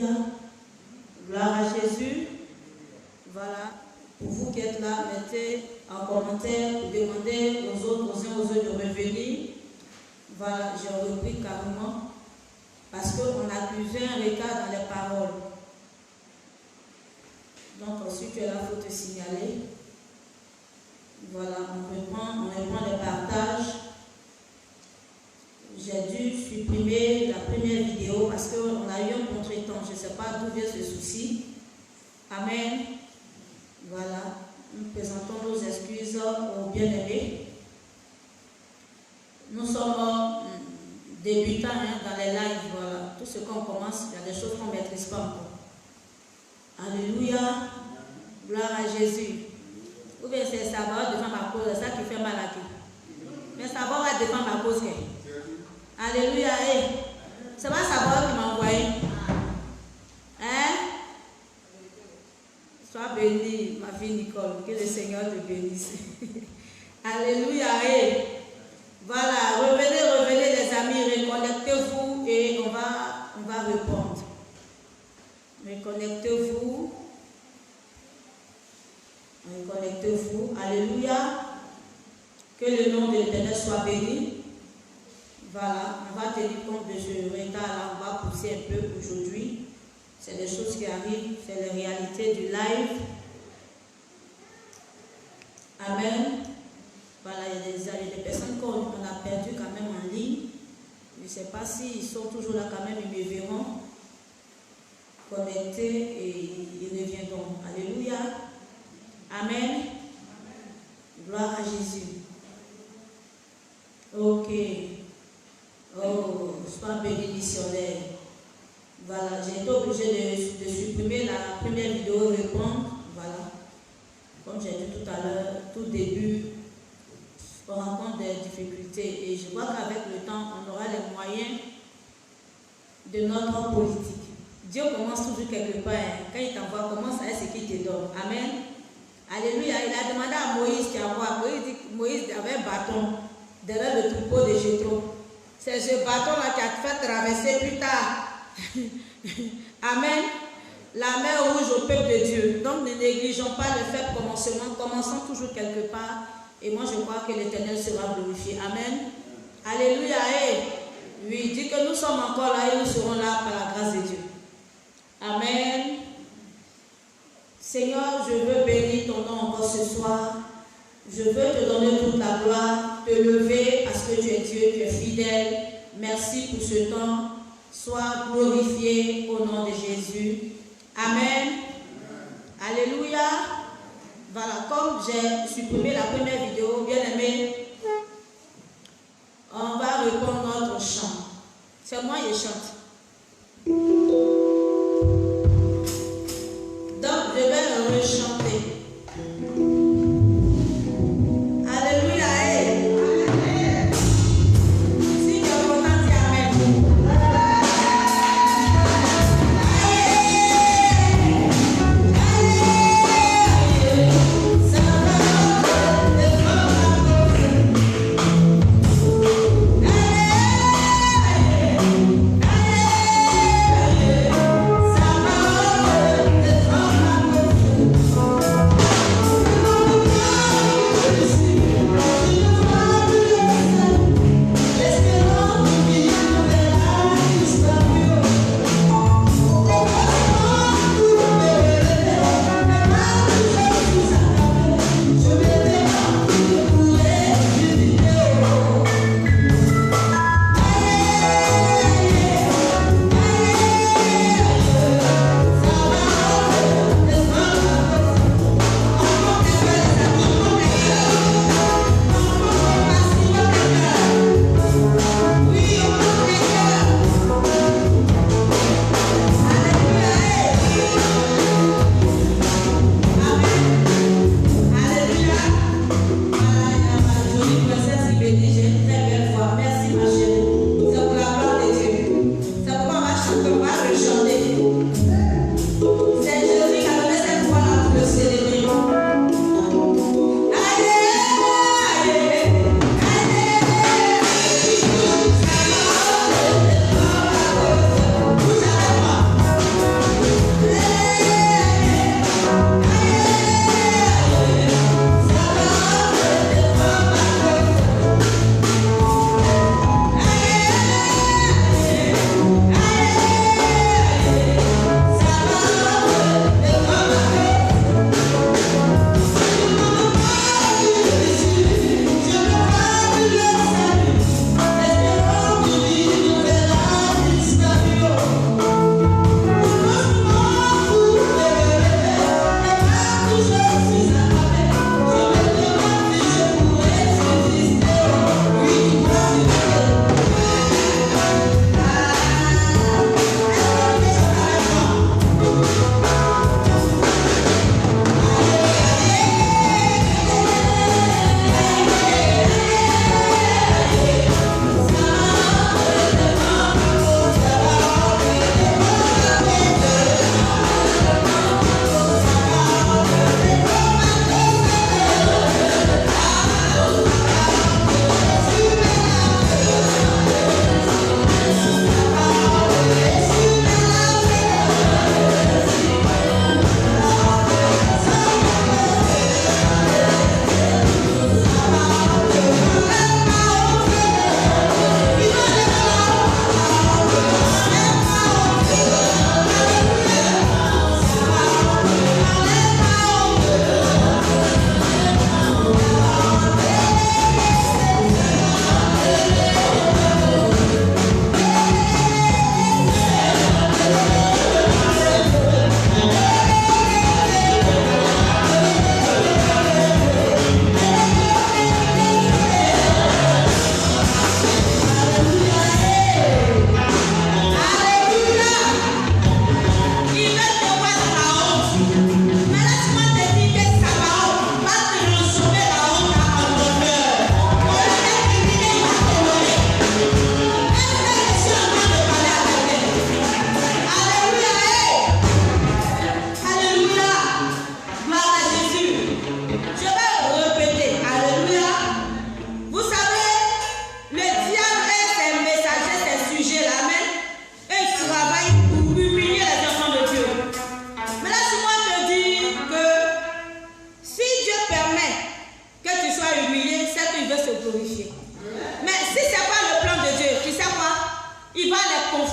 Alléluia. Gloire à Jésus. Voilà. Pour vous qui êtes là, mettez en commentaire, demandez aux autres, aux uns aux autres de revenir. Voilà, j'ai repris carrément. Parce qu'on accusait un retard dans les paroles. Donc, si tu es là, il faut te signaler. Voilà, on reprend les partages. J'ai dû supprimer la première vidéo parce qu'on a eu un contretemps. Je ne sais pas d'où vient ce souci. Amen. Voilà, nous présentons nos excuses aux bien-aimés. Nous sommes débutants dans les lives. Voilà, tout ce qu'on commence, il y a des choses qu'on ne maîtrise pas encore. Alléluia. Gloire à Jésus. Ou bien c'est ça va devant ma cause, c'est ça qui fait mal à qui. Mais ça va devant ma cause. Alléluia. C'est pas ça qui m'a envoyé. Hein? Sois bénie, ma fille Nicole. Que le Seigneur te bénisse. Alléluia. Voilà, revenez les amis, reconnectez-vous et on va répondre. Reconnectez-vous. Reconnectez-vous. Alléluia. Que le nom de l'Éternel soit béni. Voilà, on va tenir compte de ce retard-là. On va pousser un peu aujourd'hui. C'est des choses qui arrivent, c'est les réalités du live. Amen. Voilà, il y a des personnes qu'on a perdues quand même en ligne. Je ne sais pas s'ils sont toujours là quand même, ils me verront connectés et ils reviendront. Alléluia. Amen. Gloire à Jésus. Ok. Oh, sois béni missionnaire. Voilà, j'ai été obligée de supprimer la première vidéo répondre. Voilà. Comme j'ai dit tout à l'heure, tout début, on rencontre des difficultés. Et je vois qu'avec le temps, on aura les moyens de notre politique. Dieu commence toujours quelque part. Quand il t'envoie, commence avec ce qu'il te donne. Amen. Alléluia. Il a demandé à Moïse, tu envoies. Moïse avait un bâton derrière le troupeau de Jéthro. C'est ce bâton-là qui a fait traverser plus tard. Amen. La mer rouge au peuple de Dieu. Donc ne négligeons pas le fait commencement. Commençons toujours quelque part. Et moi je crois que l'Éternel sera glorifié. Amen. Alléluia. Oui, dit que nous sommes encore là et nous serons là par la grâce de Dieu. Amen. Seigneur, je veux bénir ton nom encore ce soir. Je veux te donner toute la gloire, te lever parce que tu es Dieu, tu es fidèle. Merci pour ce temps. Sois glorifié au nom de Jésus. Amen. Alléluia. Voilà, comme j'ai supprimé la première vidéo, bien aimé, on va répondre notre chant. C'est moi qui chante. Donc, je vais rechanter. Alléluia. Si tu es content, dis Amen.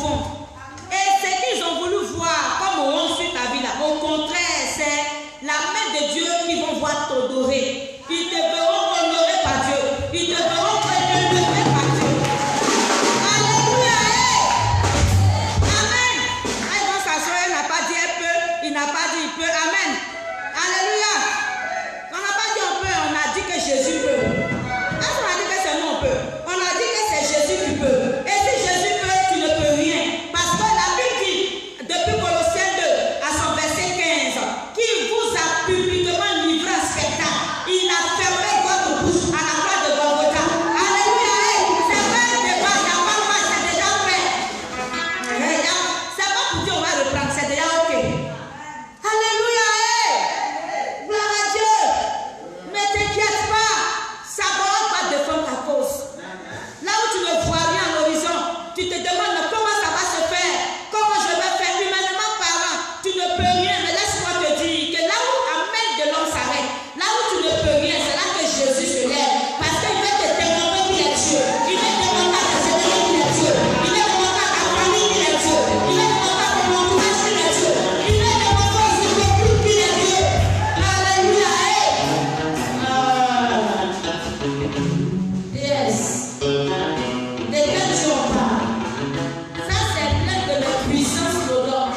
confondre. Et ce qu'ils ont voulu voir comme honte sur ta vie là, au contraire, c'est la main de Dieu qu'ils vont voir t'honorer. Ils te verront honorer par Dieu. Ils te verront honorer par Dieu. Alléluia. Amen. Elle va s'asseoir, elle n'a pas dit elle peut, il n'a pas dit il peut. Amen. Alléluia. On n'a pas dit on peut, on a dit que Jésus peut. Est-ce qu'on a dit que c'est nous on peut? On a dit que c'est Jésus qui peut. Et si Jésus peut, tu ne peux rien. Parce que la Bible dit, depuis Colossiens 2 à son verset 15, qui vous a publiquement livré un spectacle. Il a fermé votre bouche à la croix de Golgotha. Alléluia. C'est pas un débat, il n'y a pas de mal, c'est déjà fait. C'est pas pour dire on va reprendre, c'est déjà ok. Alléluia. Gloire à Dieu. Ne t'inquiète pas, ça va défendre ta cause. Là où tu ne vois rien à l'horizon, tu te demandes comment ça va se faire, comment je vais faire, humainement parlant, tu ne peux rien. Mais laisse-moi te dire que là où Amen de l'homme s'arrête, là où tu ne peux rien, c'est là que Jésus se lève. Parce qu'il veut te démontrer qu'il est Dieu. Il veut te démontrer à ta famille qu'il est Dieu. Il veut te démontrer à ta famille qu'il est Dieu. Il veut te démontrer à ton entourage qu'il est Dieu. Il veut te démontrer aux inconnus qu'il est Dieu. Alléluia. Yes. Desquels tu en parles? Ça, c'est plein de la puissance dedans.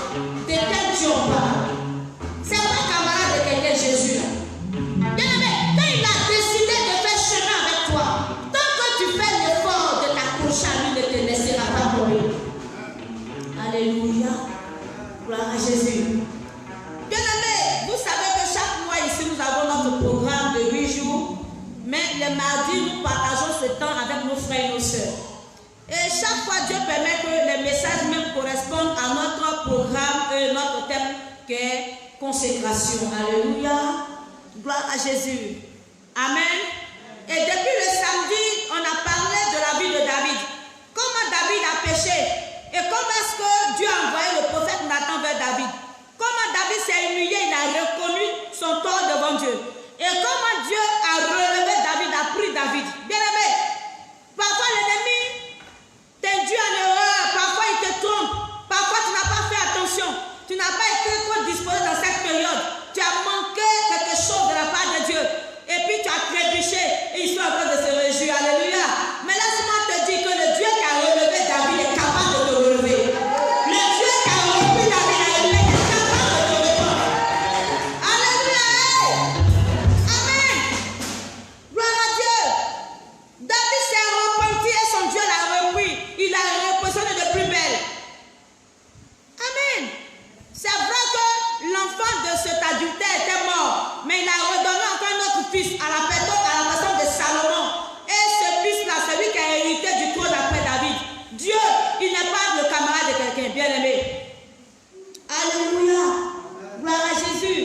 Desquels tu en parles? C'est pas camarade de quelqu'un, Jésus. Bien-aimé, quand il a décidé de faire chemin avec toi, tant que tu fais l'effort de t'accrocher à lui, ne te laissera pas tomber. Alléluia. Gloire à Jésus. Bien-aimé, vous savez que chaque mois ici, nous avons notre programme de 8 jours. Mais le mardi, nous partageons ce temps avec nos frères et nos sœurs. Et chaque fois, Dieu permet que les messages même correspondent à notre programme, notre thème qui est consécration. Alléluia. Gloire à Jésus. Amen. Et depuis le samedi, on a parlé de la vie de David. Comment David a péché. Et comment est-ce que Dieu a envoyé le prophète Nathan vers David. Comment David s'est humilié, il a reconnu son tort devant Dieu. Et comment Dieu a relevé David, a pris David. Bien-aimé, parfois l'ennemi t'induit en erreur, parfois il te trompe, parfois tu n'as pas fait attention, tu n'as pas été trop disposé dans cette période, tu as manqué quelque chose de la part de Dieu, et puis tu as trébuché, et ils sont en train de se réjouir. Alléluia. Mais laisse-moi te dire que le Dieu qui a relevé David est capable de te relever. Le Dieu qui a repris David est capable de te relever. Alléluia. Amen. Gloire à Dieu. David s'est repenti et son Dieu l'a repris. Il a repositionné de plus belle. Amen. C'est vrai que l'enfant de cet adultère était mort, mais il a redonné encore un autre fils à la personne de Salomon. Et ce fils-là, celui qui a hérité du trône après David. Dieu, il n'est pas le camarade de quelqu'un, bien aimé. Alléluia. Gloire à Jésus.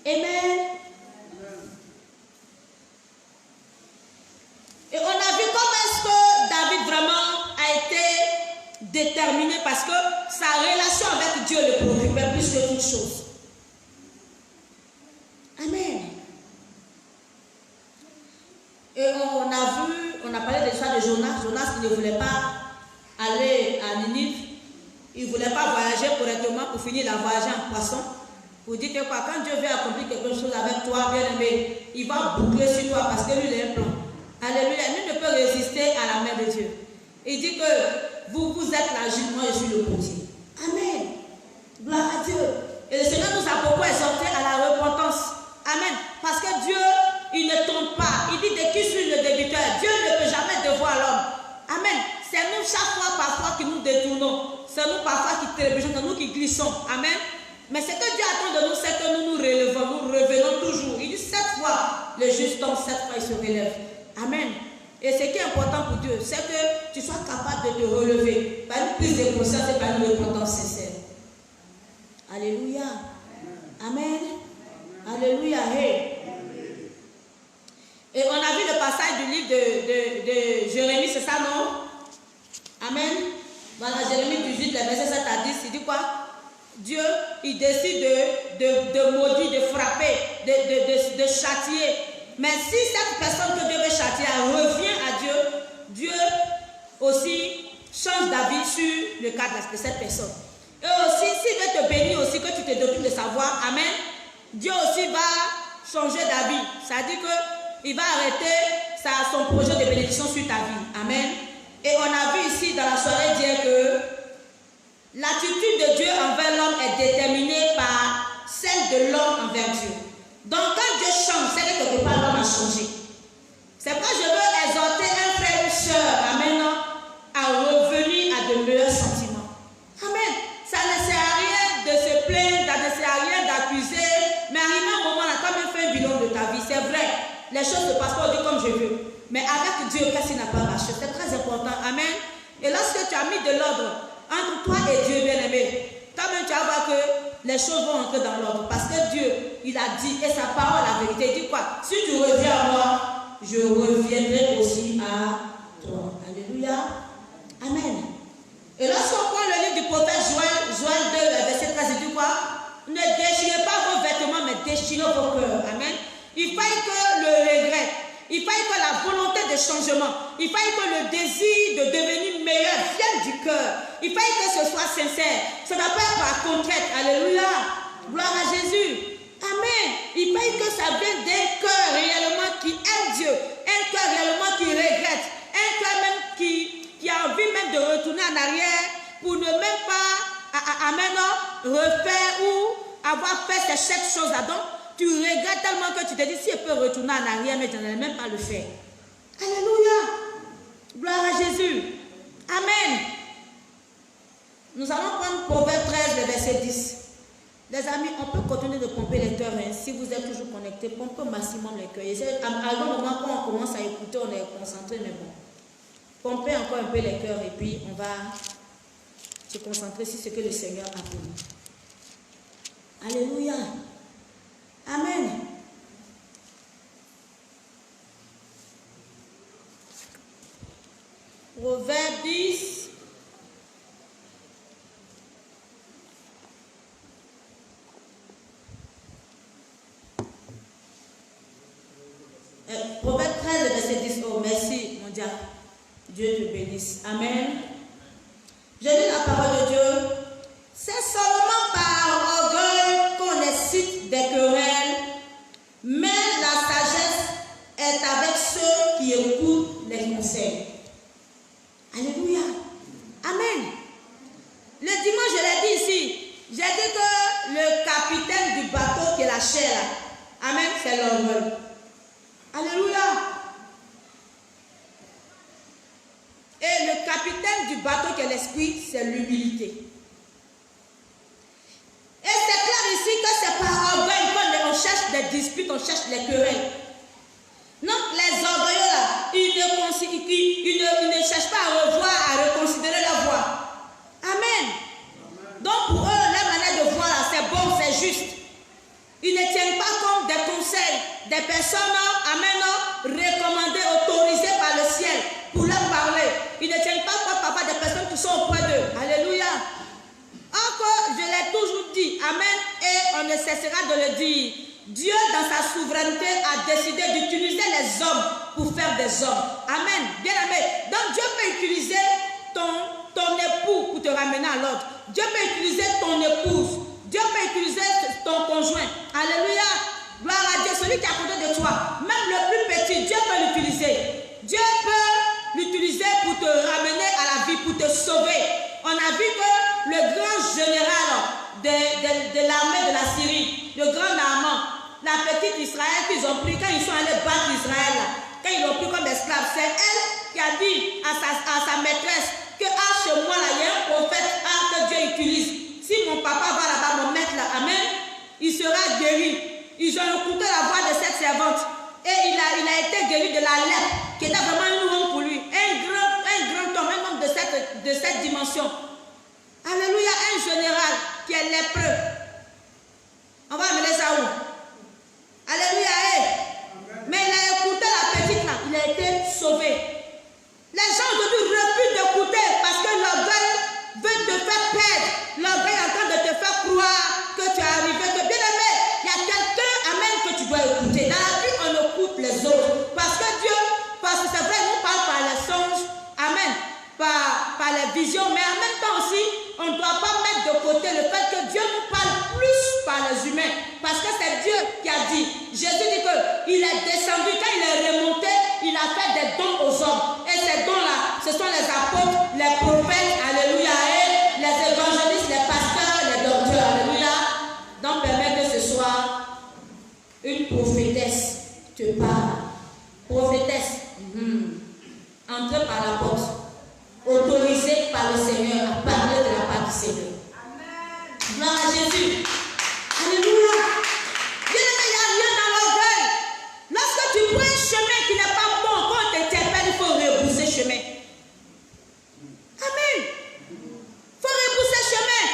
Amen. Et on a vu comment est-ce que David vraiment a été déterminé parce que sa relation avec Dieu le préoccupait plus que toute chose. Amen. Et on a parlé de ça de Jonas. Jonas qui ne voulait pas aller à Ninive. Il ne voulait pas voyager correctement pour finir la voyager en poisson. Pour dire que quoi, quand Dieu veut accomplir quelque chose avec toi, bien aimé, il va boucler sur toi parce que lui, il a un plan. Alléluia. Nul ne peut résister à la main de Dieu. Il dit que vous êtes la juge, moi je suis le potier. Amen. Gloire à Dieu. Et le Seigneur nous a beaucoup exhorté à la repentance. Amen. Parce que Dieu, il ne tombe pas. Il dit de qui suis le débiteur. Dieu ne peut jamais devoir l'homme. Amen. C'est nous chaque fois parfois qui nous détournons. C'est nous parfois qui trébuchons, c'est nous qui glissons. Amen. Mais ce que Dieu attend de nous, c'est que nous nous relevons, nous revenons toujours. Il dit 7 fois, le juste tombe, 7 fois il se relève. Amen. Et ce qui est important pour Dieu, c'est que tu sois capable de te relever par une prise de conscience et par une repentance sincère. Alléluia. Amen. Alléluia. Hey. Et on a vu le passage du livre de Jérémie, c'est ça, non? Amen. Voilà, Jérémie 18, le verset 7 à 10, il dit quoi? Dieu, il décide de maudire, de frapper, de châtier. Mais si cette personne que Dieu veut châtier revient à Dieu, Dieu aussi change d'avis sur le cas de cette personne. Et aussi, s'il veut te bénir aussi, que tu te doutes de savoir, amen, Dieu aussi va changer d'avis. C'est-à-dire qu'il va arrêter son projet de bénédiction sur ta vie. Amen. Et on a vu ici dans la soirée dire que l'attitude de Dieu envers l'homme est déterminée par celle de l'homme envers Dieu. Donc quand Dieu change, c'est que quelque part l'homme a changé. C'est pourquoi je veux exhorter un frère et une soeur, amen, à revenir à de meilleurs sentiments. Amen. Ça ne sert à rien de se plaindre, ça ne sert à rien d'accuser, mais arrivé un moment, on a quand même fait un bilan de ta vie. C'est vrai, les choses ne passent pas comme je veux. Mais avec Dieu, qu'est-ce qui n'a pas marché? C'est très important. Amen. Et lorsque tu as mis de l'ordre entre toi et Dieu, bien-aimé, toi-même tu vas voir que les choses vont entrer dans l'ordre. Parce que Dieu, il a dit, et sa parole, la vérité, il dit quoi? Si tu reviens à moi, je reviendrai aussi à toi. Alléluia. Amen. Et lorsqu'on prend le livre du prophète Joël 2, verset 13, il dit quoi? Ne déchirez pas vos vêtements, mais déchirez vos cœurs. Amen. Il faille que le regret, il faille que la volonté de changement, il faille que le désir de devenir meilleur vienne du cœur. Il faille que ce soit sincère. Ça n'a pas être par contrainte. Alléluia. Gloire à Jésus. Amen. Il faille que ça vienne d'un cœur réellement qui aime Dieu, un cœur réellement qui regrette, un cœur même qui a envie même de retourner en arrière pour ne même pas, refaire ou avoir fait cette chose-là. Donc, tu regrettes tellement que tu te dis, si je peux retourner en arrière, mais je n'allais même pas le faire. Alléluia. Gloire à Jésus. Amen. Nous allons prendre Proverbe 13, le verset 10. Les amis, on peut continuer de pomper les cœurs. Hein. Si vous êtes toujours connectés, pompez au maximum les cœurs. À un moment, quand on commence à écouter, on est concentré, mais bon. Pompez encore un peu les cœurs et puis on va se concentrer sur ce que le Seigneur a pour nous. Alléluia. Amen. Proverbe 10. Proverbe 13, verset 10. Oh, merci, mon diable. Dieu te bénisse. Amen. Je lis la parole de Dieu. C'est seulement par orgueil qu'on excite des querelles, mais la sagesse est avec ceux qui écoutent les conseils. Alléluia. Amen. Le dimanche, je l'ai dit ici, j'ai dit que le capitaine du bateau qui est la chair, amen, c'est l'orgueil. Alléluia. Et le capitaine du bateau qui est l'esprit, c'est l'humilité. Et c'est clair ici que c'est par orgueil qu'on cherche des disputes, on cherche les querelles. Non, les orgueilleux là, ils ne cherchent pas à revoir, à reconsidérer leur voie. Amen. Donc pour eux, leur manière de voir là, c'est bon, c'est juste. Ils ne tiennent pas compte des conseils des personnes, amen, recommandées, autorisées par le ciel pour leur parler. Ils ne tiennent pas compte, papa, des personnes qui sont auprès d'eux. Alléluia. Encore, je l'ai toujours dit, amen, et on ne cessera de le dire. Dieu, dans sa souveraineté, a décidé d'utiliser les hommes pour faire des hommes. Amen. Bien aimé. Donc Dieu peut utiliser ton époux pour te ramener à l'ordre. Dieu peut utiliser ton épouse. Dieu peut utiliser ton conjoint. Alléluia. Gloire à Dieu. Celui qui est à côté de toi, même le plus petit, Dieu peut l'utiliser. Dieu peut l'utiliser pour te ramener à la vie, pour te sauver. On a vu que le grand général de l'armée de la Syrie, le grand Naaman, la petite Israël qu'ils ont pris, quand ils sont allés battre Israël, quand ils l'ont pris comme esclave, c'est elle qui a dit à sa maîtresse que chez moi, là, il y a un prophète que Dieu utilise. Si mon papa va là-bas, mon maître là, amen, il sera guéri. Ils ont écouté la voix de cette servante et il a été guéri de la lèpre, qui était vraiment une honte pour lui. Un grand homme, un homme de cette dimension. Alléluia, un général qui est lépreux. On va amener ça où? Alléluia, mais il a écouté la petite là, il a été sauvé. Les gens aujourd'hui refusent d'écouter parce que l'orgueil veut te faire perdre. L'orgueil est en train de te faire croire que tu es arrivé, que bien aimé, il y a quelqu'un, amen, que tu dois écouter. Dans la vie, on écoute les autres. Parce que Dieu, parce que c'est vrai, nous parle par les songes, amen, par par les visions, mais en même temps aussi, on ne doit pas mettre de côté le fait que Dieu nous parle plus par les humains. Parce que c'est Dieu qui a dit. Jésus dit qu'il est descendu, quand il est remonté, il a fait des dons aux hommes. Et ces dons-là, ce sont les apôtres, les prophètes, alléluia, et les évangélistes, les pasteurs, les docteurs, alléluia. Donc permet que ce soit une prophétesse te parle. Prophétesse, entrez par la porte, autorisée par le Seigneur à parler de la part du Seigneur. Amen. Gloire à Jésus. Alléluia. Bien-aimé, il n'y a rien dans l'orgueil. Lorsque tu prends un chemin qui n'est pas bon, quand on t'interpelle, il faut rebrousser chemin. Amen. Il faut rebrousser chemin.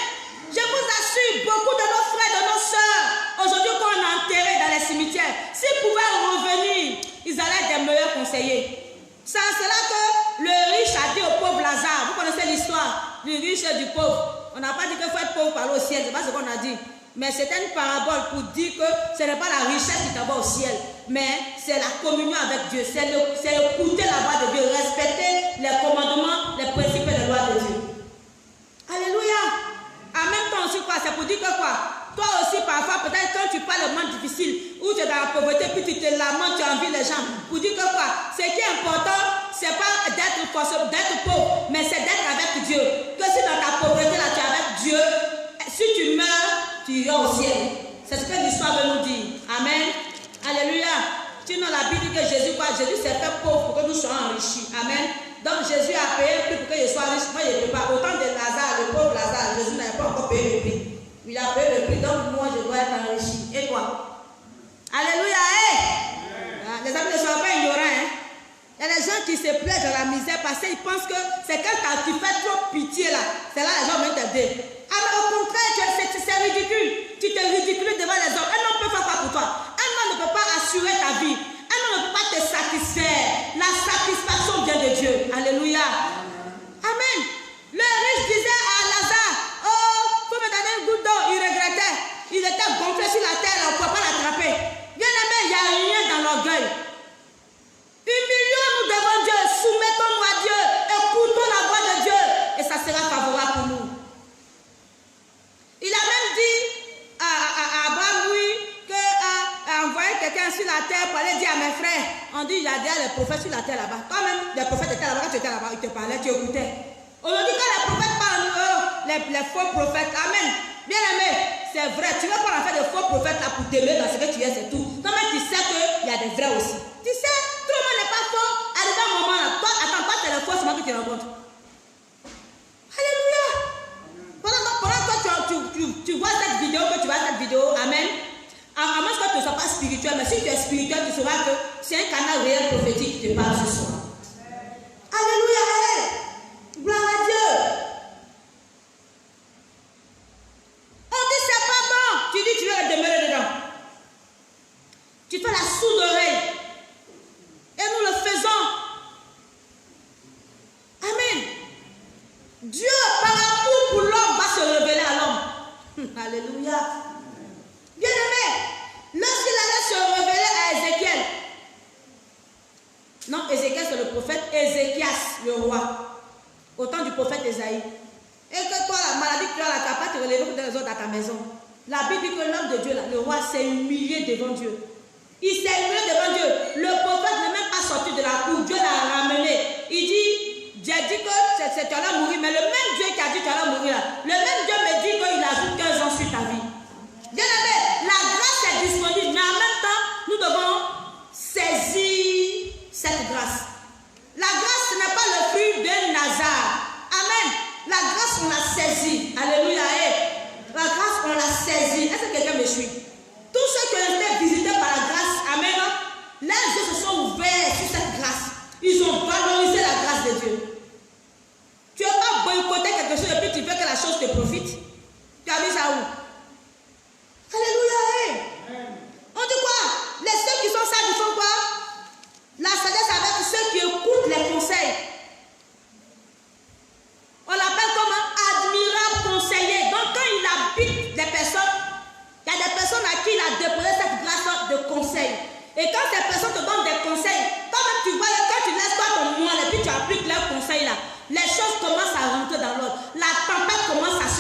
Je vous assure, beaucoup de nos frères, de nos soeurs, aujourd'hui, quand on est enterré dans les cimetières, s'ils pouvaient revenir, ils allaient être des meilleurs conseillers. C'est cela que le riche a dit au pauvre Lazare. Vous connaissez l'histoire du riche et du pauvre. On n'a pas dit qu'il faut être pauvre pour aller au ciel, c'est pas ce qu'on a dit. Mais c'était une parabole pour dire que ce n'est pas la richesse qui t'envoie au ciel, mais c'est la communion avec Dieu. C'est écouter la voix de Dieu, respecter les commandements, les principes et les lois de Dieu. Alléluia. En même temps aussi quoi, c'est pour dire que quoi, toi aussi parfois peut-être quand tu parles de moment difficile ou tu es dans la pauvreté puis tu te lamentes, tu envies les gens, pour dire que quoi, ce qui est important c'est pas d'être pauvre, mais c'est d'être avec Dieu. Que si dans ta pauvreté là tu es avec Dieu, si tu meurs, tu iras au ciel. C'est ce que l'histoire veut nous dire. Amen. Alléluia. Sinon la Bible dit que Jésus quoi, Jésus s'est fait pauvre pour que nous soyons enrichis. Amen. Donc Jésus a payé le prix pour que je sois riche. Moi je ne peux pas. Autant de Lazare, le pauvre Lazare, Jésus n'avait pas encore payé le prix. Il a payé le prix, donc moi je dois être enrichi. Et quoi? Alléluia. Les amis ne sont pas ignorants. Hein? Il y a des gens qui se plaisent dans la misère parce qu'ils pensent que c'est quand tu fais trop pitié là. C'est là les gens vont t'aider. Alors au contraire, c'est ridicule. Tu te ridiculises devant les hommes. Un homme peut faire quoi pour toi? Un homme ne peut pas assurer ta vie. Un homme ne peut pas te satisfaire. La satisfaction vient de Dieu. Alléluia. Amen. Le riche disait à Lazare, oh, faut me donner une goutte d'eau. Il regrettait. Il était gonflé sur la terre, on ne pouvait pas l'attraper. Bien aimé, il n'y a rien dans l'orgueil. Humilions-nous devant Dieu, soumettons-nous à Dieu, écoutons la voix de Dieu et ça sera favorable pour nous. Il a même dit à Abraham, oui, qu'envoyer quelqu'un sur la terre pour aller dire à mes frères, on dit il y a déjà les prophètes sur la terre là-bas. Toi-même, les prophètes étaient là-bas, quand tu étais là-bas, ils te parlaient, tu écoutais. Aujourd'hui, quand les prophètes parlent, les faux prophètes, amen. Bien aimé, c'est vrai, tu veux pas en faire de faux prophètes là pour t'aimer dans ce que tu es, c'est tout. Toi-même, tu sais qu'il y a des vrais aussi. Tu sais, tout le monde n'est pas faux. Arrivé à un moment là, toi, attends pas, c'est le faux seulement que tu rencontres. Alléluia. Pendant que tu vois cette vidéo, amen. À moins que tu ne sois pas spirituel, mais si tu es spirituel, tu sauras que c'est un canal réel prophétique qui te parle ce soir. Alléluia. Gloire à Dieu. On dit c'est pas bon. Tu dis tu veux demeurer dedans. Tu fais la sourde oreille. Et nous le faisons. Amen. Dieu, par amour pour l'homme, va se révéler à l'homme. Alléluia. Bien aimé, lorsqu'il allait se révéler à Ézéchiel, non, Ézéchiel c'est le prophète, Ézéchias, le roi, au temps du prophète Ésaïe. Et que toi, la maladie que tu as là, tu n'as pas te relever contre les autres à ta maison. La Bible dit que l'homme de Dieu, là, le roi, s'est humilié devant Dieu. Il s'est humilié devant Dieu. Le prophète n'est même pas sorti de la cour. Dieu l'a ramené. Il dit, Dieu dit que tu allais mourir, mais le même Dieu qui a dit que tu allais mourir là, le même Dieu me dit qu'il ajoute 15 ans sur ta vie. Bien aimé, la grâce est disponible, mais en même temps, nous devons saisir cette grâce. La grâce, ce n'est pas le fruit d'un hasard. Amen. La grâce, on l'a saisie. Alléluia. La grâce, on l'a saisie. Est-ce que quelqu'un me suit? Tous ceux qui ont été visités par la grâce, amen, les yeux se sont ouverts sur cette grâce. Ils ont valorisé la grâce de Dieu. Tu es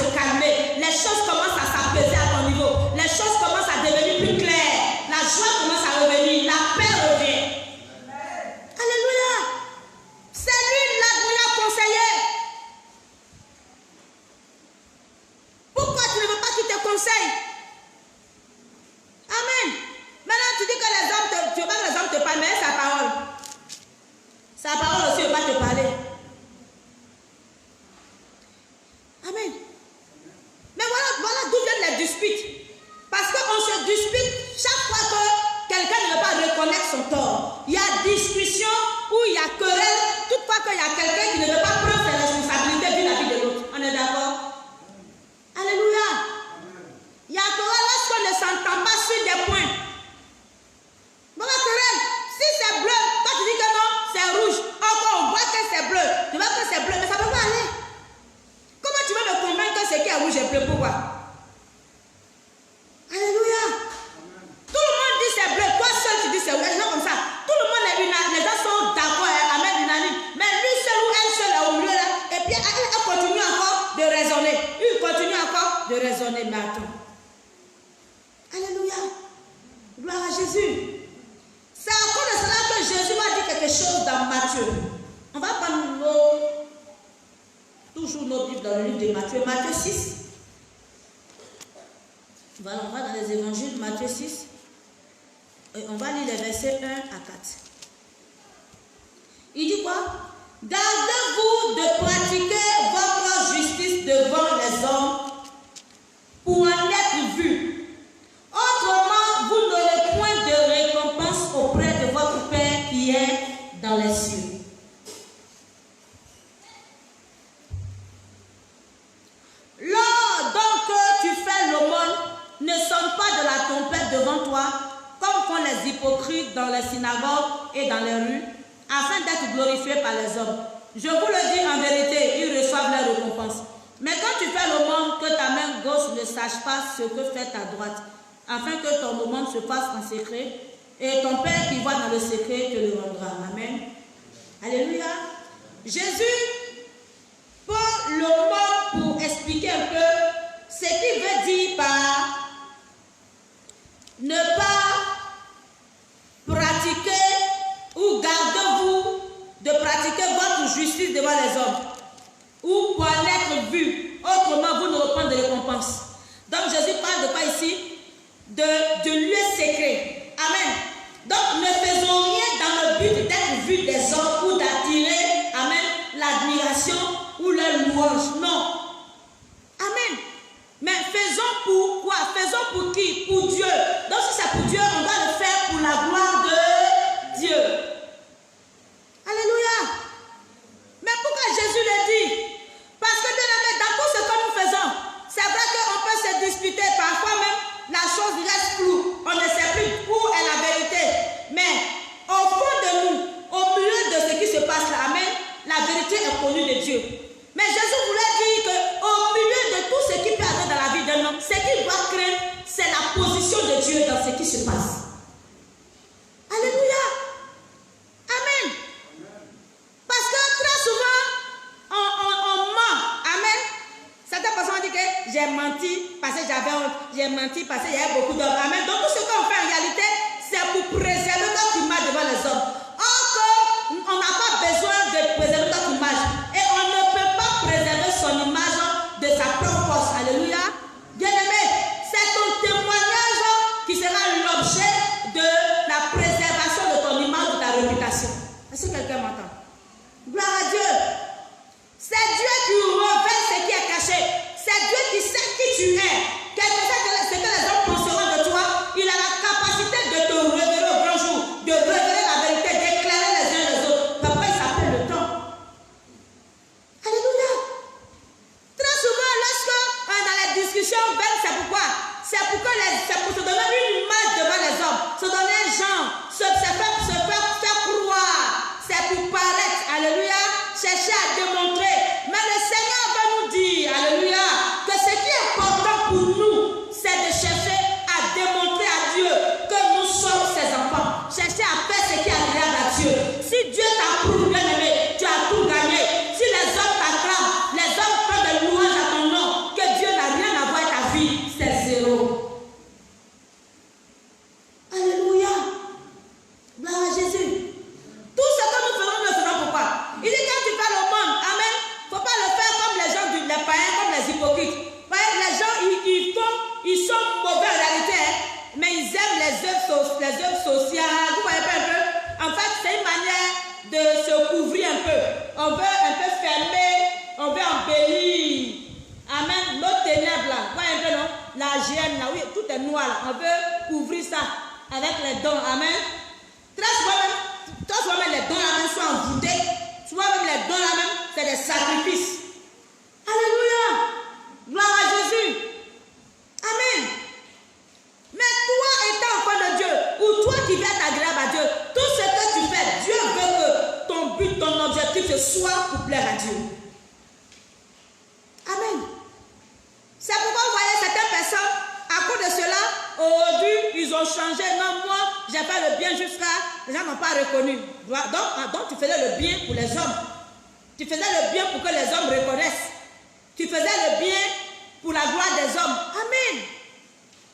se calmer. Les choses commencent à s'apaiser à ton niveau. Les choses commencent à devenir plus claires. La joie commence à revenir. La paix revient. Alléluia. C'est lui l'admirable conseiller. Pourquoi tu ne veux pas qu'il te conseille? Amen. Maintenant tu dis que les hommes tu veux pas que les hommes te parlent, mais c'est sa parole. Sa parole aussi ne va pas te parler. Amen. Mais voilà d'où viennent les disputes. Parce qu'on se dispute chaque fois que quelqu'un ne veut pas reconnaître son tort. Il y a discussion ou il y a querelle. Toutefois qu'il y a quelqu'un qui ne veut pas prendre ses responsabilités vis-à-vis de l'autre. On est d'accord? Alléluia. Il y a querelle lorsqu'on ne s'entend pas sur des points. Voilà querelle. Si c'est bleu, toi tu dis que non, c'est rouge. Encore on voit que c'est bleu. Tu vois que c'est bleu, mais ça ne peut pas aller. Comment tu veux me convaincre que ce qui est rouge est bleu? Pourquoi? Alléluia. Tout le monde dit c'est bleu. Toi seul tu dis c'est rouge. Les gens comme ça. Tout le monde est unanime. Les gens sont d'accord. Amen, unanime. Mais lui seul ou elle seule est au milieu là. Et puis elle continue encore de raisonner. Il continue encore de raisonner. Mais attends. Alléluia. Gloire à Jésus. C'est encore de cela que Jésus m'a dit quelque chose dans Matthieu. On va prendre toujours nos Bibles dans le livre de Matthieu. Matthieu 6. Voilà, on va dans les évangiles, Matthieu 6. Et on va lire les versets 1 à 4. Il dit quoi? Gardez-vous de pratiquer votre justice devant les hommes pour en être vu. Autrement, vous n'aurez point de récompense auprès de votre Père qui est dans les cieux. Lors donc que tu fais l'aumône, ne sonne pas de la trompette devant toi, comme font les hypocrites dans les synagogues et dans les rues, afin d'être glorifiés par les hommes. Je vous le dis en vérité, ils reçoivent leur récompense. Mais quand tu fais l'aumône, que ta main gauche ne sache pas ce que fait ta droite, afin que ton aumône se fasse en secret, et ton Père qui voit dans le secret te le rendra. Amen. Alléluia. Jésus prend le mot pour expliquer un peu ce qu'il veut dire par ne pas pratiquer ou gardez-vous de pratiquer votre justice devant les hommes ou pour en être vu. Autrement, vous n'aurez pas de récompense. Donc Jésus parle de quoi ici? De lieu secret. Amen. Donc ne faisons rien dans le but d'être vu des hommes ou d'attirer, amen, l'admiration ou la louange. Non. Amen. Mais faisons pour quoi? Faisons pour qui? Pour Dieu. Donc si c'est pour Dieu, on doit le faire pour la gloire de Dieu. Alléluia. Mais pourquoi Jésus le dit? Parce que bien aimé, dans tout ce que nous faisons, c'est vrai qu'on peut se disputer, parfois même la chose reste floue. On ne sait plus où est la vérité. Mais au fond de nous, au milieu de ce qui se passe là, amen, la vérité est connue de Dieu. Mais Jésus voulait dire qu'au milieu de tout ce qui peut arriver dans la vie d'un homme, ce qu'il doit craindre, c'est la position de Dieu dans ce qui se passe. Alléluia. Amen. Parce que très souvent, on ment. Amen. Certaines personnes disent que j'ai menti parce que j'avais honte. J'ai menti parce qu'il y avait beaucoup d'hommes. Amen. Donc tout ce qu'on fait en réalité, c'est pour préserver notre image devant les hommes. Or, on n'a pas besoin de préserver notre image. Et on ne peut pas préserver son image de sa propre force. Alléluia. Bien-aimé, c'est ton témoignage qui sera l'objet de la préservation de ton image, de ta réputation. Est-ce que quelqu'un m'entend? Gloire à Dieu. C'est Dieu qui révèle ce qui est caché. C'est Dieu qui sait qui tu es. Quel que soit ce que les hommes penseront de toi, il a la capacité de te révéler au grand jour, de révéler la vérité, les œuvres sociales, vous voyez un peu. En fait, c'est une manière de se couvrir un peu. On veut un peu fermer, on veut embellir. Amen. L'autre ténèbre là, vous voyez un peu, non? La gêne là, oui, tout est noir là. On veut couvrir ça avec les dons. Amen. Très souvent même les dons là même sont envoûtés. Souvent même les dons là même, c'est des sacrifices. Alléluia. Gloire à Jésus. Amen. Mais toi étant enfant de Dieu, ou toi qui viens être agréable à Dieu, tout ce que tu fais, Dieu veut que ton but, ton objectif, ce soit pour plaire à Dieu. Amen. C'est pourquoi vous voyez certaines personnes, à cause de cela, aujourd'hui, ils ont changé. Non, moi, j'ai fait le bien jusqu'à... Les gens n'ont pas reconnu. Donc, tu faisais le bien pour les hommes. Tu faisais le bien pour que les hommes reconnaissent. Tu faisais le bien pour la gloire des hommes. Amen.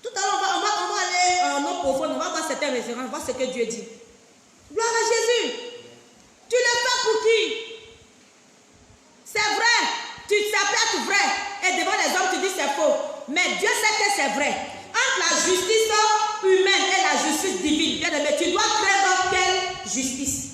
Tout à l'heure, on va aller en eau profonde, on va voir certaines références, voir ce que Dieu dit. Gloire à Jésus. Tu le fais pour qui? C'est vrai. Tu t'appelles vrai. Et devant les hommes, tu dis c'est faux. Mais Dieu sait que c'est vrai. Entre la justice humaine et la justice divine, bien aimé, tu dois craindre quelle justice?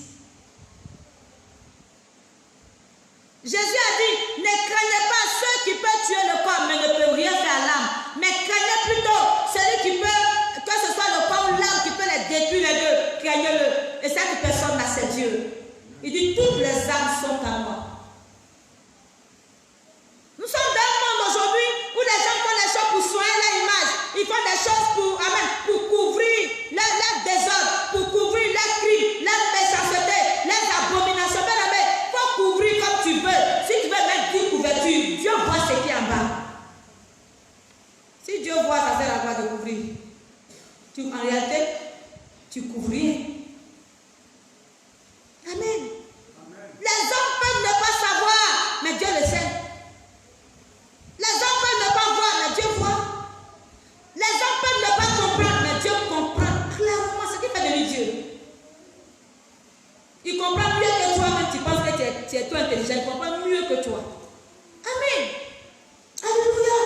Jésus a dit, ne craignez pas ceux qui peuvent tuer le corps, mais ne peuvent rien faire à l'âme. Mais craignez plutôt celui qui peut, que ce soit le corps ou l'âme, qui peut les détruire les deux. Craignez-le. Et cette personne-là, c'est Dieu. Il dit, toutes les âmes sont à moi. Nous sommes dans un monde aujourd'hui où les gens font des choses pour soigner leur image. Ils font des choses pour couvrir leur désordre, pour couvrir leurs crimes, leur méchanceté, leurs abominations. Il faut couvrir comme tu veux. Si tu veux mettre 10 couvertures, Dieu voit ce qui est en bas. Si Dieu voit, ça sert à quoi de couvrir? En réalité, tu couvres. Amen. Les hommes peuvent ne pas savoir, mais Dieu le sait. Les hommes peuvent ne pas voir, mais Dieu voit. Les hommes peuvent ne pas comprendre, mais Dieu comprend clairement ce qui fait de lui Dieu. Il comprend mieux que toi, même tu penses que tu es trop intelligent, il comprend mieux que toi. Amen. Alléluia.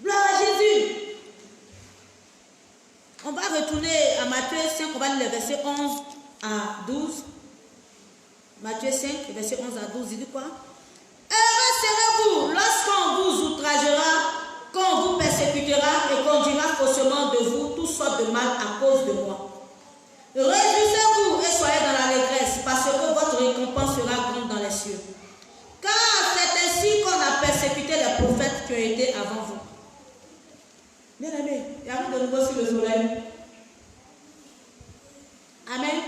Gloire à Jésus. On va retourner à Matthieu 5, on va lire les versets 11 à 12. Matthieu 5, verset 11 à 12, il dit quoi? Heureux serez-vous lorsqu'on vous outragera, qu'on vous persécutera et qu'on dira faussement de vous toutes sortes de mal à cause de moi. Réjouissez-vous et soyez dans la allégresse, parce que votre récompense sera grande dans les cieux. Car c'est ainsi qu'on a persécuté les prophètes qui ont été avant vous. Bien aimé, il y a rien de nouveau sur le soleil. Amen.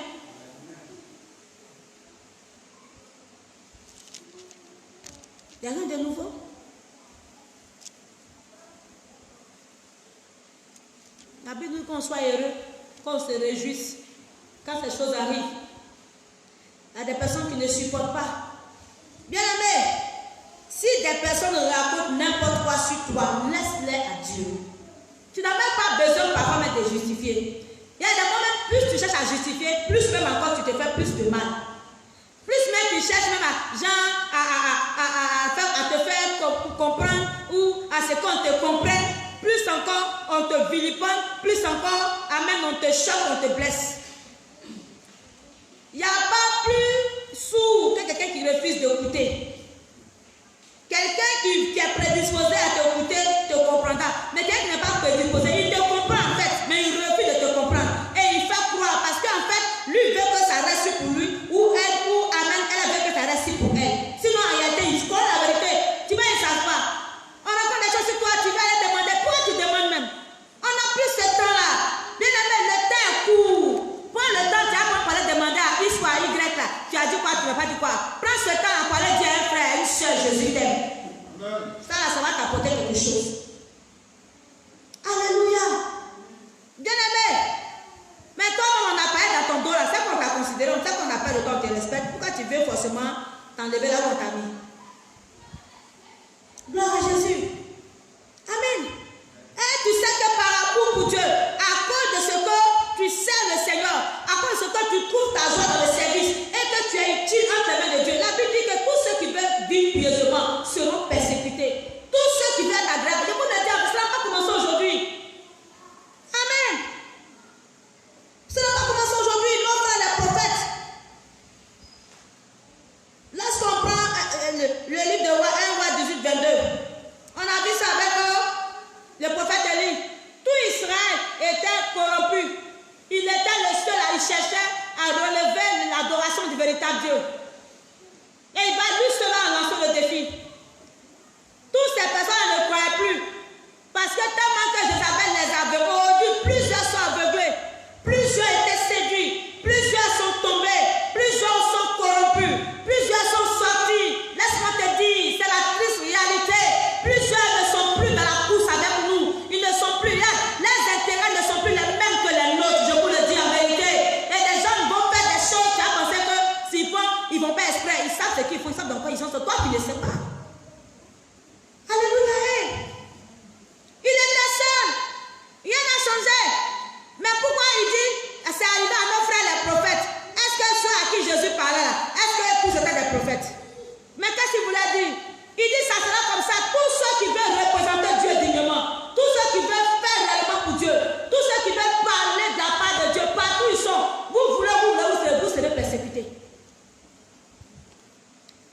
Il n'y a rien de nouveau. La Bible dit qu'on soit heureux, qu'on se réjouisse quand ces choses arrivent. Il y a des personnes qui ne supportent pas. Bien aimé, si des personnes racontent n'importe quoi sur toi, laisse-les à Dieu. Tu n'as même pas besoin parfois même de justifier. Il y a des moments, plus tu cherches à justifier, plus même encore tu te fais plus de mal. Plus même tu cherches même à te faire comprendre ou à ce qu'on te comprenne, plus encore on te vilipende, plus encore, amen, on te choque, on te blesse. Il n'y a pas plus sourd que quelqu'un qui refuse d'écouter. Quelqu'un qui est prédisposé à t'écouter te comprendra. Mais quelqu'un qui n'est pas prédisposé, il te comprend en fait, mais il refuse de te comprendre. Et il fait croire parce qu'en fait, lui veut que ça reste pour lui, ou elle, ou amen, elle veut que ça reste pour elle. Sinon, en réalité, il connaît la vérité. Tu vas, ils ne savent pas. On raconte des choses sur toi, tu vas aller demander. Pourquoi tu demandes même? On n'a plus ce temps-là. Bien aimé, le temps est court. Prends le temps, tu vas pas demander à X ou à Y là. Tu as dit quoi, tu n'as pas dit quoi. Prends ce temps à parler, dis à un frère, à une soeur, Jésus t'aime. Ça va t'apporter quelque chose. Alléluia. Bien aimé. Mais toi, on a parlé dans ton dos là, c'est qu'on t'a considéré, on sait qu'on n'a pas le temps, on te respecte. Pourquoi tu veux forcément t'enlever là où on t'a mis? Gloire à Jésus. Amen. Et tu sais que par amour pour Dieu, à cause de ce que tu sers le Seigneur, à cause de ce que tu trouves ta joie dans le service et que tu es utile entre les mains de Dieu, la Bible dit que tous ceux qui veulent vivre pieusement seront persécutés. Tous ceux qui veulent agréable, C'est toi qui ne sais pas. Alléluia. Il était seul. Rien n'a changé. Mais pourquoi il dit, c'est arrivé à nos frères les prophètes? Est-ce que ceux à qui Jésus parlait là, est-ce que tous étaient des prophètes? Mais qu'est-ce qu'il voulait dire? Il dit, ça sera comme ça. Tous ceux qui veulent représenter Dieu dignement, tous ceux qui veulent faire réellement pour Dieu, tous ceux qui veulent parler de la part de Dieu, partout ils sont, vous serez persécutés.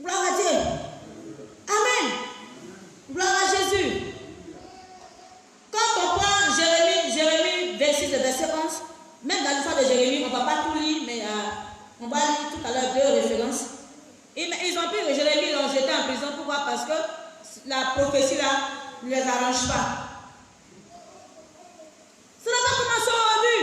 Gloire à Dieu. Amen. Gloire à Jésus. Quand on prend Jérémie 26, verset 11, même dans l'histoire de Jérémie, on ne va pas tout lire, mais on va lire tout à l'heure deux références. Ils ont pris Jérémie, ils l'ont jeté en prison. Pourquoi? Parce que la prophétie là ne les arrange pas. Ce n'est pas comme ça aujourd'hui.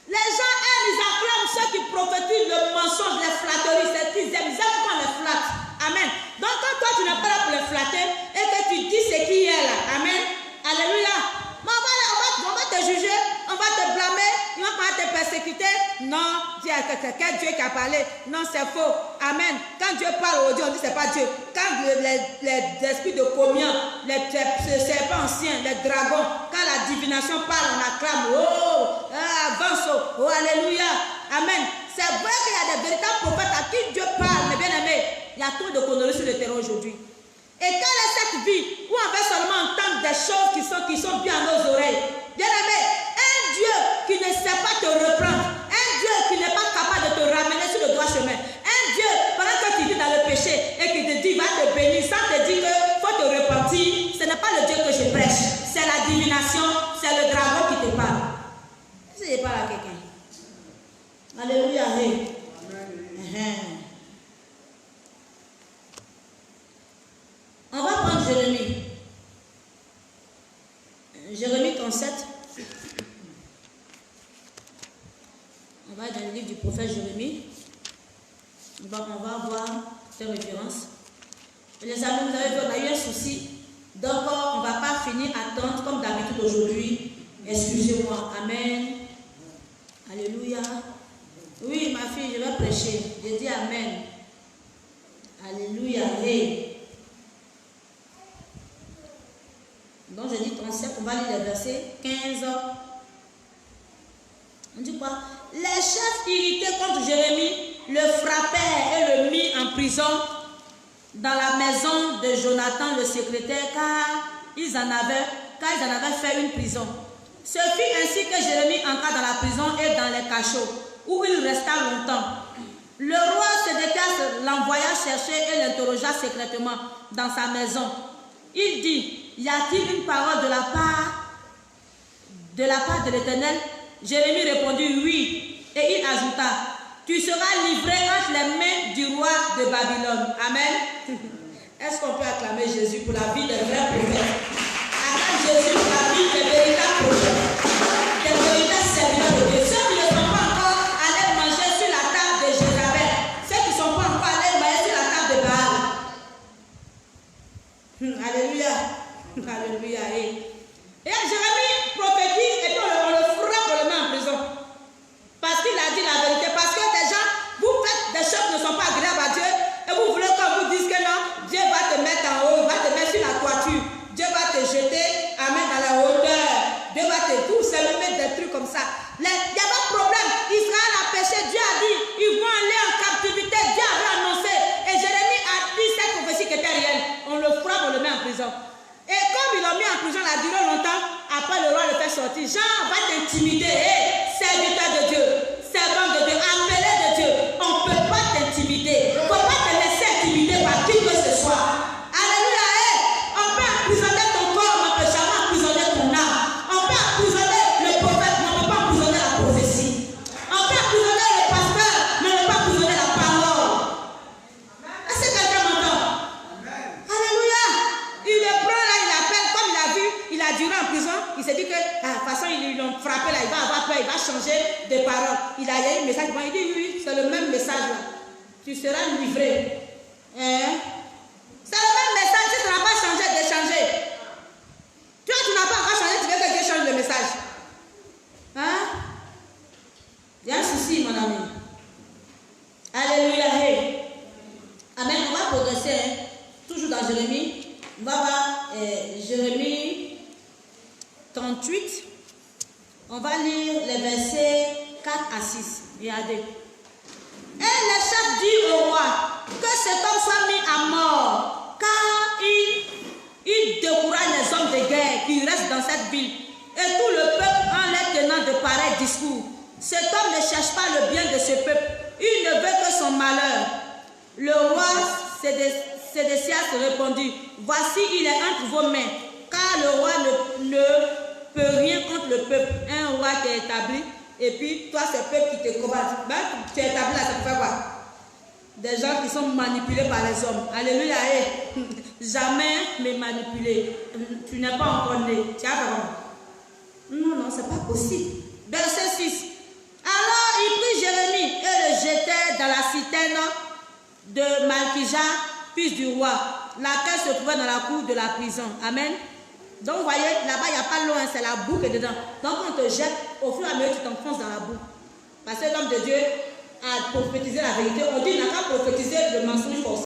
Les gens aiment, ils acclament ceux qui prophétisent le mensonge, les flatteries, c'est qu'ils aiment quand on les flatte. Amen. Donc quand toi tu n'es pas là pour les flatter et que tu dis ce qui est là, amen. Alléluia. Mais on va te juger, on va te blâmer, on va te persécuter. Non, quel Dieu qui a parlé? Non, c'est faux. Amen. Quand Dieu parle aujourd'hui, on dit c'est pas Dieu. Quand les esprits de communion, les serpents anciens, les dragons, quand la divination parle, on acclame. Oh, avance. Oh, alléluia. Amen. C'est vrai qu'il y a des véritables prophètes à qui Dieu parle, mais bien aimé, il y a trop de conneries sur le terrain aujourd'hui. Et quelle est cette vie où on va seulement entendre des choses qui sont bien à nos oreilles? Bien aimé, un Dieu qui ne sait pas te reprendre, un Dieu qui n'est pas capable de te ramener sur le droit chemin, un Dieu pendant que tu vis dans le péché et qui te dit va te bénir sans te dire qu'il faut te repentir, ce n'est pas le Dieu que je prêche, c'est la divination, c'est le dragon qui te parle. Est-ce que je parle à quelqu'un? Alléluia. On va prendre Jérémie. Jérémie 37. On va être dans le livre du prophète Jérémie. On va voir ces références. Et les amis, vous avez vu, on a eu un souci. Donc, on ne va pas finir à attendre comme d'habitude aujourd'hui. Excusez-moi. Amen. Alléluia. Oui, ma fille, je vais prêcher. Je dis Amen. Alléluia. Hey. Donc, je dis 37, on va lire les versets 15. On dit quoi? Les chefs irrités contre Jérémie le frappèrent et le mirent en prison dans la maison de Jonathan le secrétaire, car ils en avaient fait une prison. Ce fut ainsi que Jérémie entra dans la prison et dans les cachots, où il resta longtemps. Le roi Sédécias l'envoya chercher et l'interrogea secrètement dans sa maison. Il dit, y a-t-il une parole de la part de l'Éternel? Jérémie répondit, oui. Et il ajouta, tu seras livré entre les mains du roi de Babylone. Amen. Est-ce qu'on peut acclamer Jésus pour la vie des vrais prophètes? Acclame Jésus pour la vie des véritables prophètes, des véritables serviteurs de Dieu. Ceux qui ne sont pas encore allés manger sur la table de Jézabel, ceux qui ne sont pas encore allés manger sur la table de Baal. Alléluia. Alléluia. Et Jérémie prophétise et puis on le frappe, on le met en prison. Parce qu'il a dit la vérité. Parce que des gens, vous faites des choses qui ne sont pas agréables à Dieu et vous voulez qu'on vous dise que non, Dieu va te mettre en haut, il va te mettre sur la toiture. Dieu va te jeter, amen, dans la hauteur. Dieu va te tout, c'est le mettre des trucs comme ça. Il n'y a pas de problème. Israël a péché. Dieu a dit, ils vont aller en captivité. Dieu avait annoncé. Et Jérémie a dit cette prophétie qui était réelle. On le frappe, on le met en prison. Et comme ils l'ont mis en prison, il a duré longtemps. Après, le roi le fait sortir. Jean va t'intimider. Hey, serviteur de Dieu, servant de Dieu, appelé de Dieu. On ne peut pas t'intimider. Il ne faut pas te laisser intimider par qui que ce soit. Alléluia. Hey, on peut emprisonner ton corps, mais on ne peut jamais emprisonner ton âme. On peut emprisonner le prophète, mais on ne peut pas emprisonner la prophétie. On peut emprisonner le pasteur, mais on ne peut pas emprisonner la parole. Est-ce que quelqu'un m'entend? Alléluia. Il le prend là, il l'appelle, comme il a vu, il a duré en prison. Il s'est dit que, de toute façon, ils l'ont frappé là, il va avoir peur, il va changer de parole. Il a eu un message, il dit oui, c'est le même message là. Tu seras livré. C'est le même message, si tu n'as pas changé, de changer. Toi, tu n'as pas encore changé, tu veux que Dieu change le message. Hein? Il y a un souci, mon ami. Alléluia. Amen. On va progresser. On va voir Jérémie 38. On va lire les versets 4 à 6. Regardez. Et le chef dit au roi que cet homme soit mis à mort, car il décourage les hommes de guerre qui restent dans cette ville. Et tout le peuple en les tenant de pareils discours. Cet homme ne cherche pas le bien de ce peuple. Il ne veut que son malheur. Le roi Sédécias répondit, voici, il est entre vos mains, car le roi ne peut rien contre le peuple. Un roi qui est établi, et puis toi, c'est le peuple qui te combat. Ben, tu es établi là, ça peut faire quoi? Des gens qui sont manipulés par les hommes. Alléluia. Jamais me manipuler. Tu n'es pas encore né. Tu as raison. Non, non, c'est pas possible. Verset 6. Alors il prit Jérémie et le jetait dans la citerne de Malkija, fils du roi, laquelle se trouvait dans la cour de la prison. Amen. Donc vous voyez, là-bas, il n'y a pas loin, c'est la boue qui est dedans. Donc on te jette, au fur et à mesure, tu t'enfonces dans la boue. Parce que l'homme de Dieu a prophétisé la vérité. On dit, il n'a qu'à prophétiser le mensonge forcé.